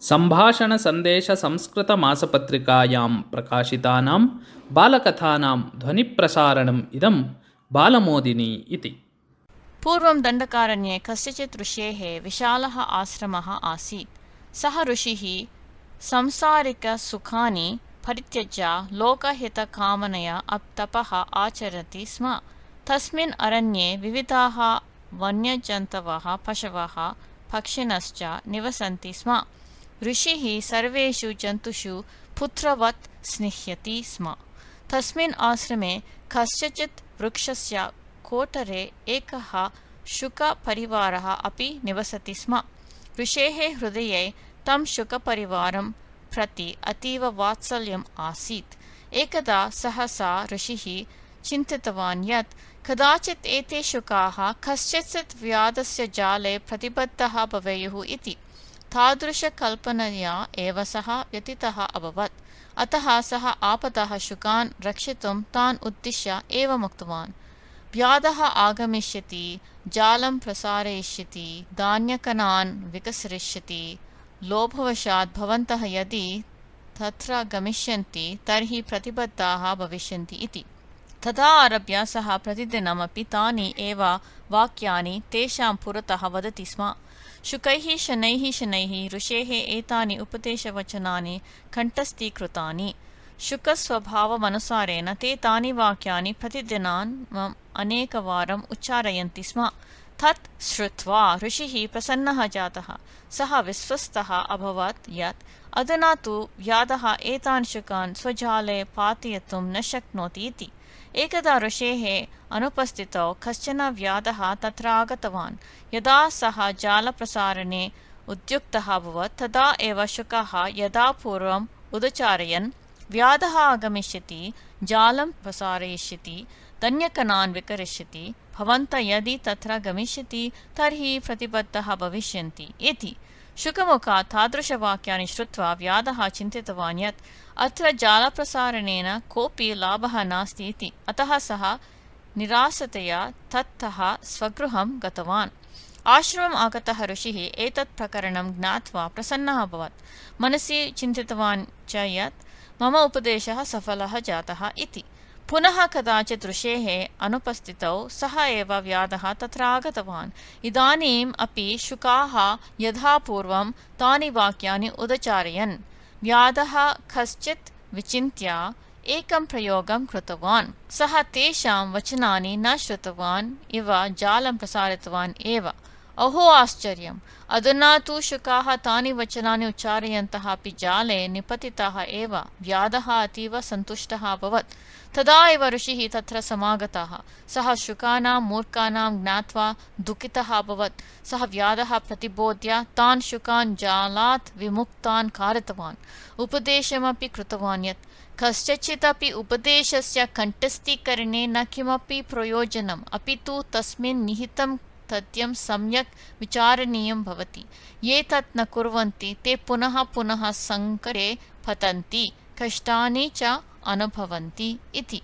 सम्भाषणसन्देशसंस्कृतमासपत्रिकायां प्रकाशितानां बालकथानां ध्वनिप्रसारणम् इदं बालमोदिनी इति। पूर्वं दण्डकारण्ये कस्यचित् ऋषेः विशालः आश्रमः आसीत्। सः ऋषिः सांसारिकसुखानि परित्यज्य लोकहितकामनया तपः आचरति स्म। तस्मिन् अरण्ये विविधाः वन्यजन्तवः, पशवः, पक्षिणश्च निवसन्ति स्म। ऋषिः सर्वेषु जन्तुषु पुत्रवत् स्निह्यति स्म। तस्मिन् आश्रमे कस्यचित् वृक्षस्य कोटरे एकः शुकपरिवारः अपि निवसति स्म। ऋषेः हृदये तं शुकपरिवारं प्रति अतीव वात्सल्यम् आसीत्। एकदा सहसा ऋषिः चिन्तितवान् यत् कदाचित् एते शुकाः कस्यचित् व्याधस्य जाले प्रतिबद्धाः भवेयुः इति। तादृशकल्पनया एव सः व्यथितः अभवत्। अतः सः आपदः शुकान् रक्षितुं तान् उद्दिश्य एवम् उक्तवान्: व्याधः आगमिष्यति, जालं प्रसारयिष्यति, धान्यकणान् विकसरिष्यति। लोभवशात् भवन्तः यदि तत्र गमिष्यन्ति तर्हि प्रतिबद्धाः भविष्यन्ति इति। तदा आरभ्य सः प्रतिदिनमपि तानि एव वाक्यानि तेषां पुरतः वदति स्म। शुकैः शनैः शनैः ऋषेः एतानि उपदेशवचनानि कण्ठस्थीकृतानि। शुकस्वभावमनुसारेण ते तानि वाक्यानि प्रतिदिनान् अनेकवारम् उच्चारयन्ति स्म। तत् श्रुत्वा ऋषिः प्रसन्नः जातः। सः विश्वस्तः अभवत् यत् अधुना तु व्याधः एतान् शुकान् स्वजाले पातयितुं न शक्नोति इति। एकदा ऋषेः अनुपस्थितौ कश्चन व्याधः तत्र आगतवान्। यदा सः जालप्रसारणे उद्युक्तः अभवत् तदा एव शुकः यदा पूर्वम् उदचारयन्: व्याधः आगमिष्यति, जालं प्रसारयिष्यति, धान्यकणान् विकरिष्यति, भवन्तः यदि तत्र गमिष्यति तर्हि प्रतिबद्धः भविष्यन्ति इति। शुकमुखात् तादृशवाक्यानि श्रुत्वा व्याधः चिन्तितवान् यत् अत्र जालप्रसारणेन कोऽपि लाभः नास्ति इति। अतः सः निराशतया ततः स्वगृहं गतवान्। आश्रमम् आगतः ऋषिः एतत् प्रकरणं ज्ञात्वा प्रसन्नः अभवत्। मनसि चिन्तितवान् च यत् मम उपदेशः सफलः जातः इति। पुनः कदाचित् ऋषेः अनुपस्थितौ सः एव व्याधः तत्र आगतवान्। इदानीम् अपि शुकाः यथा पूर्वं तानि वाक्यानि उदचारयन्। व्याधः कश्चित् विचिन्त्य एकं प्रयोगं कृतवान्। सः तेषां वचनानि न श्रुतवान् इव जालं प्रसारितवान् एव। अहो आश्चर्यम्! अधुना तु शुकाः तानि वचनानि उच्चारयन्तः अपि जाले निपतिताः एव। व्याधः अतीव सन्तुष्टः अभवत्। तदा एव ऋषिः तत्र समागतः। सः शुकानां मूर्खानां ज्ञात्वा दुःखितः अभवत्। सः व्याधः प्रतिबोध्य तान् शुकान् जालात् विमुक्तान् कारितवान्। उपदेशमपि कृतवान् यत् कस्यचिदपि उपदेशस्य कण्ठस्थीकरणे न किमपि प्रयोजनम्, अपि तु तस्मिन् निहितं तथ्यं सम्यक् विचारणीयं भवति। ये तत् न कुर्वन्ति ते पुनः पुनः सङ्कटे पतन्ति, कष्टानि च अनुभवन्ति इति।